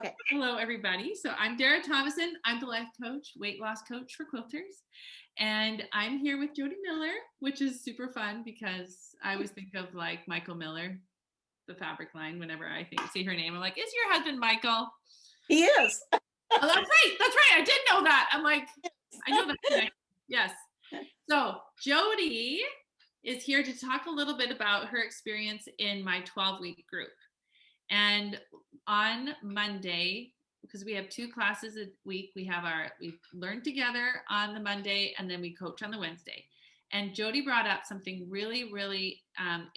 Okay. Hello, everybody. So I'm Dara Tomasson. I'm the life coach, weight loss coach for quilters. And I'm here with Jodi Miller, which is super fun because I always think of like Michael Miller, the fabric line, whenever I see her name. I'm like, is your husband Michael? He is. Oh, that's right. That's right. I did know that. I'm like, I know that connection. Yes. So Jodi is here to talk a little bit about her experience in my 12-week group. And on Monday, because we have 2 classes a week, we learn together on the Monday and then we coach on the Wednesday. And Jodi brought up something really, really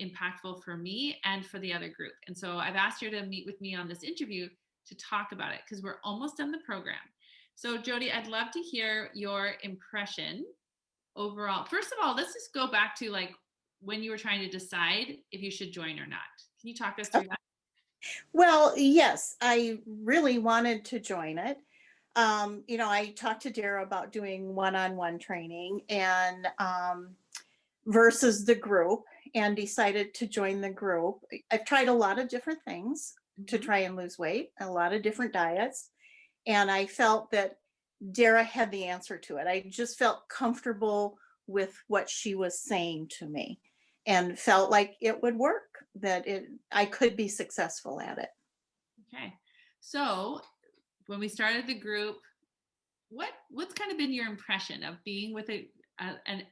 impactful for me and for the other group. And so I've asked her to meet with me on this interview to talk about it because we're almost done the program. So Jodi, I'd love to hear your impression overall. First of all, let's just go back to like when you were trying to decide if you should join or not. Can you talk us through that? Well, yes, I really wanted to join it. I talked to Dara about doing one-on-one training and versus the group and decided to join the group. I've tried a lot of different things to try and lose weight, a lot of different diets, and I felt that Dara had the answer to it. I just felt comfortable with what she was saying to me and felt like it would work, that I could be successful at it. Okay. So when we started the group, what's kind of been your impression of being with and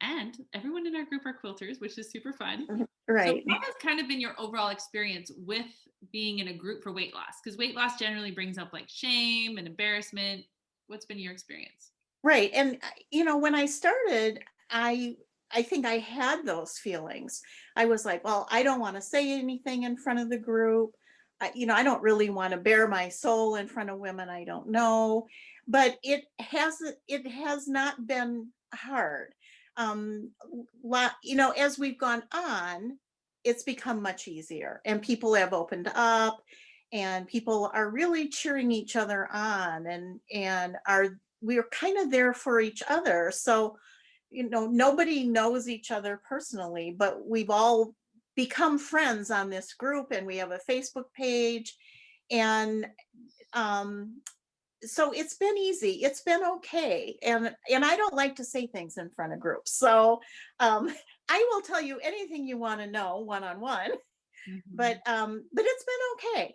everyone in our group are quilters, which is super fun. So Right. what has kind of been your overall experience with being in a group for weight loss? Because weight loss generally brings up like shame and embarrassment. What's been your experience? Right. And when I started, I think I had those feelings. I was like, well, I don't want to say anything in front of the group. I don't really want to bare my soul in front of women I don't know. But it has not been hard. As we've gone on, it's become much easier, and people have opened up, and people are really cheering each other on, and we're kind of there for each other. So, nobody knows each other personally, but we've all become friends on this group, and we have a Facebook page. And so it's been easy. It's been okay. And I don't like to say things in front of groups. So I will tell you anything you want to know one-on-one. Mm-hmm. But it's been okay,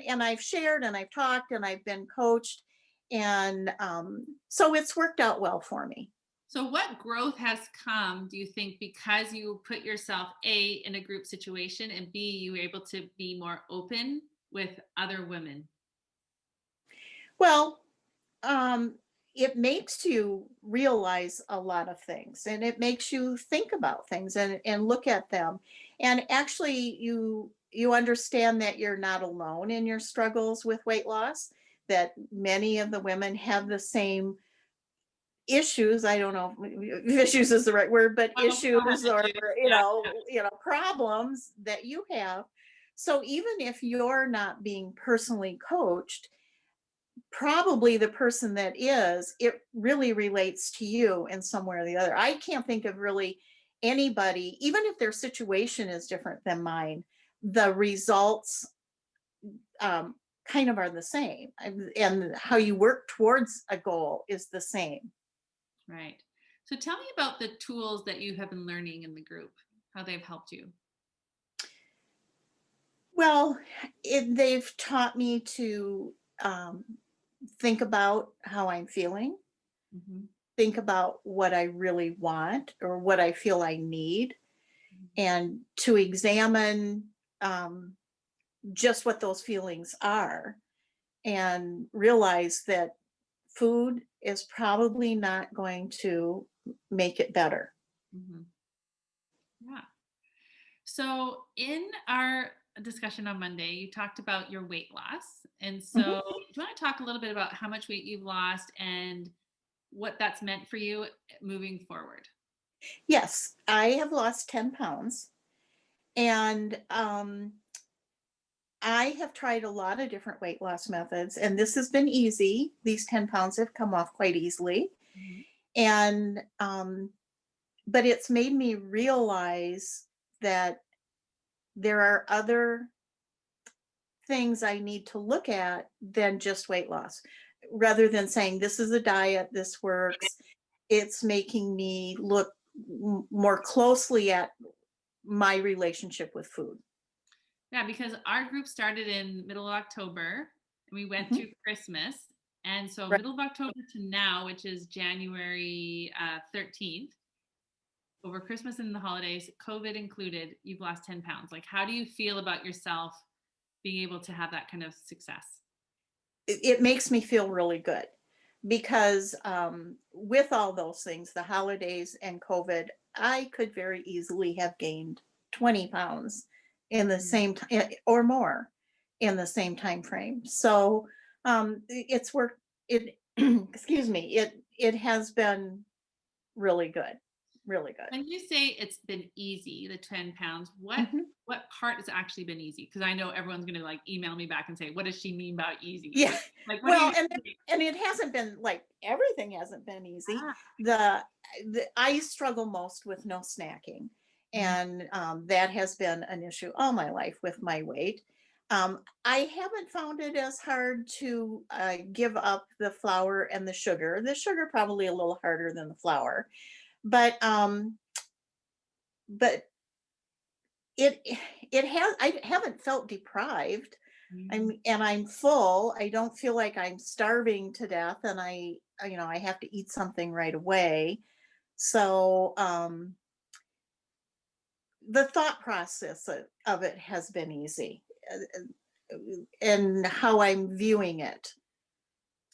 and I've shared and I've talked and I've been coached, and so it's worked out well for me. So what growth has come, do you think, because you put yourself A, in a group situation, and B, you were able to be more open with other women? Well, it makes you realize a lot of things, and it makes you think about things and look at them, and actually you understand that you're not alone in your struggles with weight loss, that many of the women have the same issues. I don't know if issues is the right word, but issues, or Yeah. problems that you have. So even if you're not being personally coached, probably the person that is, it really relates to you in some way or the other. I can't think of really anybody, even if their situation is different than mine, the results kind of are the same, and how you work towards a goal is the same. Right. So tell me about the tools that you have been learning in the group, how they've helped you. Well, they've taught me to think about how I'm feeling, Mm-hmm. think about what I really want or what I feel I need, and to examine just what those feelings are, and realize that food is probably not going to make it better. Mm-hmm. Yeah. So in our discussion on Monday, you talked about your weight loss. And so Mhm. do you want to talk a little bit about how much weight you've lost and what that's meant for you moving forward? Yes, I have lost 10 pounds, and I have tried a lot of different weight loss methods, and this has been easy. These 10 pounds have come off quite easily. Mm-hmm. And, but it's made me realize that there are other things I need to look at than just weight loss. Rather than saying, this is a diet, this works, it's making me look more closely at my relationship with food. Yeah, because our group started in middle of October and we went Mhm. through Christmas. And so Right. middle of October to now, which is January 13th, over Christmas and the holidays, COVID included, you've lost 10 pounds. Like, how do you feel about yourself being able to have that kind of success? It makes me feel really good because with all those things, the holidays and COVID, I could very easily have gained 20 pounds in the Mhm. same time or more in the same time frame. So it's worked. It excuse me. It has been really good, really good. When you say it's been easy, the 10 pounds, Mhm. what part has actually been easy? Because I know everyone's gonna like email me back and say, what does she mean by easy? Yeah. Like what do Well, you mean? and it hasn't been like everything hasn't been easy. Ah, The, I struggle most with no snacking, mhm, and that has been an issue all my life with my weight. I haven't found it as hard to give up the flour and the sugar. The sugar probably a little harder than the flour, but it it has. I haven't felt deprived. mhm. I'm full. I don't feel like I'm starving to death, and I have to eat something right away. So the thought process of it has been easy, and how I'm viewing it.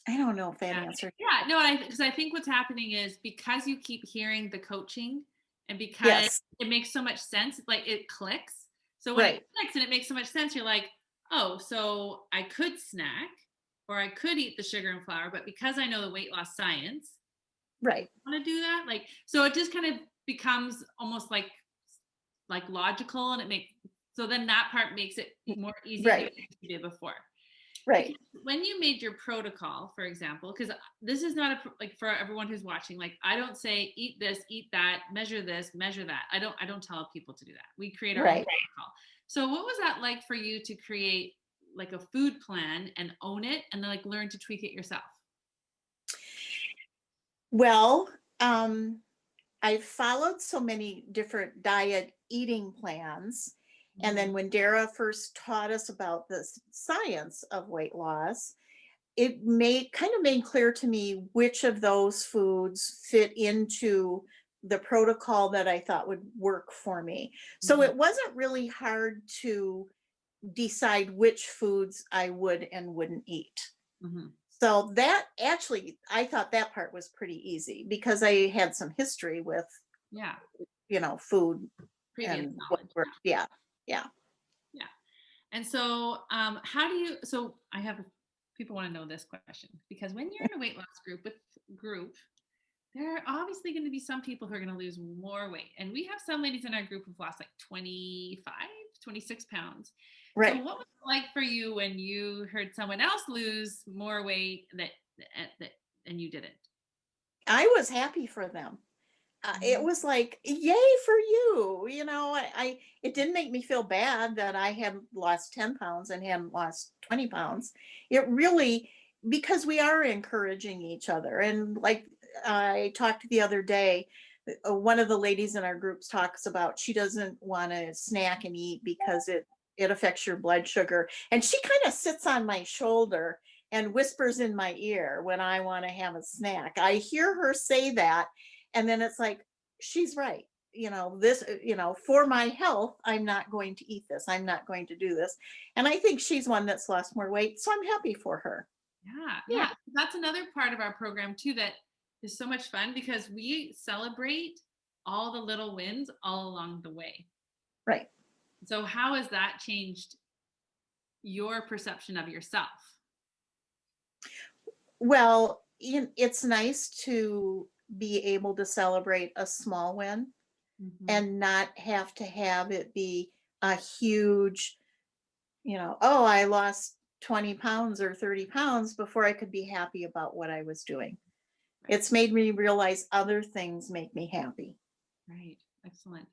I don't know if that Yeah. answered. Yeah, no, because I think what's happening is because you keep hearing the coaching and because Yes, it makes so much sense, like it clicks. So when it right, clicks and it makes so much sense, you're like, oh, so I could snack or I could eat the sugar and flour, but because I know the weight loss science, I right, want to do that. Like, so it just kind of becomes almost like logical and it makes so then that part makes it more easy than right, you did before. Because right, when you made your protocol, for example, because this is not like for everyone who's watching, like I don't say eat this, eat that, measure this, measure that. I don't tell people to do that. We create our own right. protocol. So what was that like for you to create like a food plan and own it and then like learn to tweak it yourself? Well, um, I followed so many different diet eating plans. And Mhm. then when Dara first taught us about the science of weight loss, it made clear to me which of those foods fit into the protocol that I thought would work for me. So Mhm. it wasn't really hard to decide which foods I would and wouldn't eat. Mhm. So that actually, I thought that part was pretty easy because I had some history with, Yeah. food Previous and what knowledge. worked. Yeah. Yeah. Yeah. And so, how do you? So, I have people want to know this question because when you're in a weight loss group, there are obviously going to be some people who are going to lose more weight, and we have some ladies in our group who've lost like 25, 26 pounds. So, Right. what was it like for you when you heard someone else lose more weight that and you didn't? I was happy for them. It Mhm. was like, yay for you. It didn't make me feel bad that I had lost 10 pounds and hadn't lost 20 pounds. It really, because we are encouraging each other. And like I talked the other day, one of the ladies in our groups talks about she doesn't want to snack and eat because it affects your blood sugar. And she kind of sits on my shoulder and whispers in my ear when I want to have a snack. I hear her say that, and then it's like, she's right. For my health, I'm not going to eat this. I'm not going to do this. And I think she's one that's lost more weight. So I'm happy for her. Yeah, Yeah. yeah. That's another part of our program too that is so much fun because we celebrate all the little wins all along the way. Right. So how has that changed your perception of yourself? Well, it's nice to be able to celebrate a small win Mhm. and not have to have it be a huge, oh, I lost 20 pounds or 30 pounds before I could be happy about what I was doing. Right, It's made me realize other things make me happy. right. Excellent.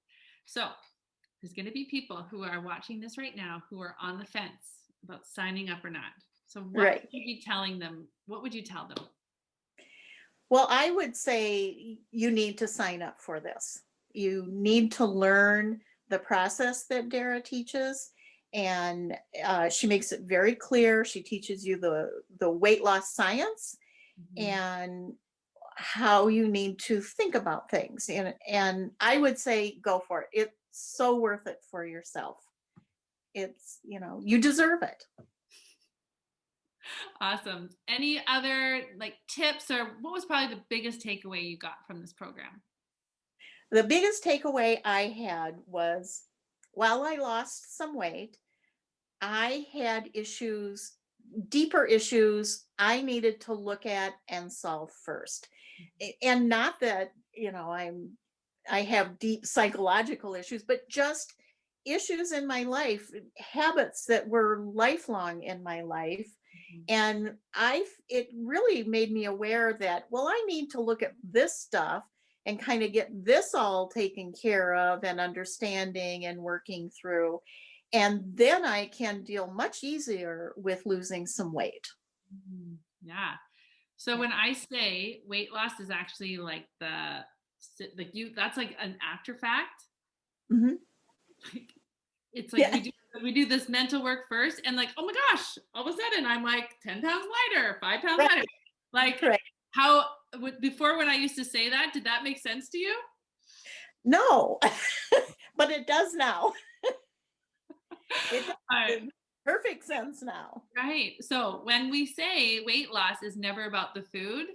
So there's going to be people who are watching this right now who are on the fence about signing up or not. So what Right. would you be telling them? What would you tell them? Well, I would say you need to sign up for this. You need to learn the process that Dara teaches, and she makes it very clear. She teaches you the weight loss science Mhm. and how you need to think about things. And I would say go for it. It's so worth it for yourself. It's, you deserve it. Awesome. Any other like tips, or what was probably the biggest takeaway you got from this program? The biggest takeaway I had was while I lost some weight, I had issues, deeper issues I needed to look at and solve first. And not that, I have deep psychological issues, but just issues in my life, habits that were lifelong in my life. Mhm. And it really made me aware that, well, I need to look at this stuff and kind of get this all taken care of and understanding and working through. And then I can deal much easier with losing some weight. Yeah. So Yeah. when I say weight loss is actually like that's like an after fact. Mhm. Like it's like Yeah. we do this mental work first, and like, oh my gosh, all of a sudden I'm like 10 pounds lighter, 5 pounds Right. lighter. Like Right. how before when I used to say that, did that make sense to you? No, but it does now. It does All right. in perfect sense now. Right. So when we say weight loss is never about the food,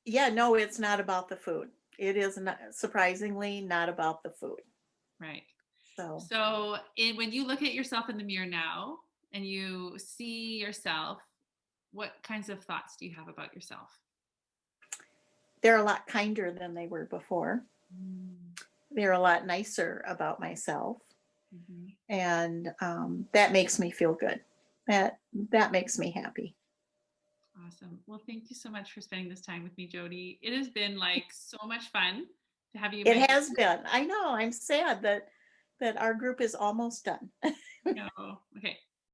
Yeah, no, it's not about the food. It is not, surprisingly not about the food. right? So So when you look at yourself in the mirror now and you see yourself, what kinds of thoughts do you have about yourself? they're a lot kinder than they were before. Mm, They're a lot nicer about myself, mhm. and that makes me feel good. That makes me happy. Awesome. Well, thank you so much for spending this time with me, Jodi. It has been like so much fun to have you in my It group. has been. I know. I'm sad that our group is almost done. No. Okay.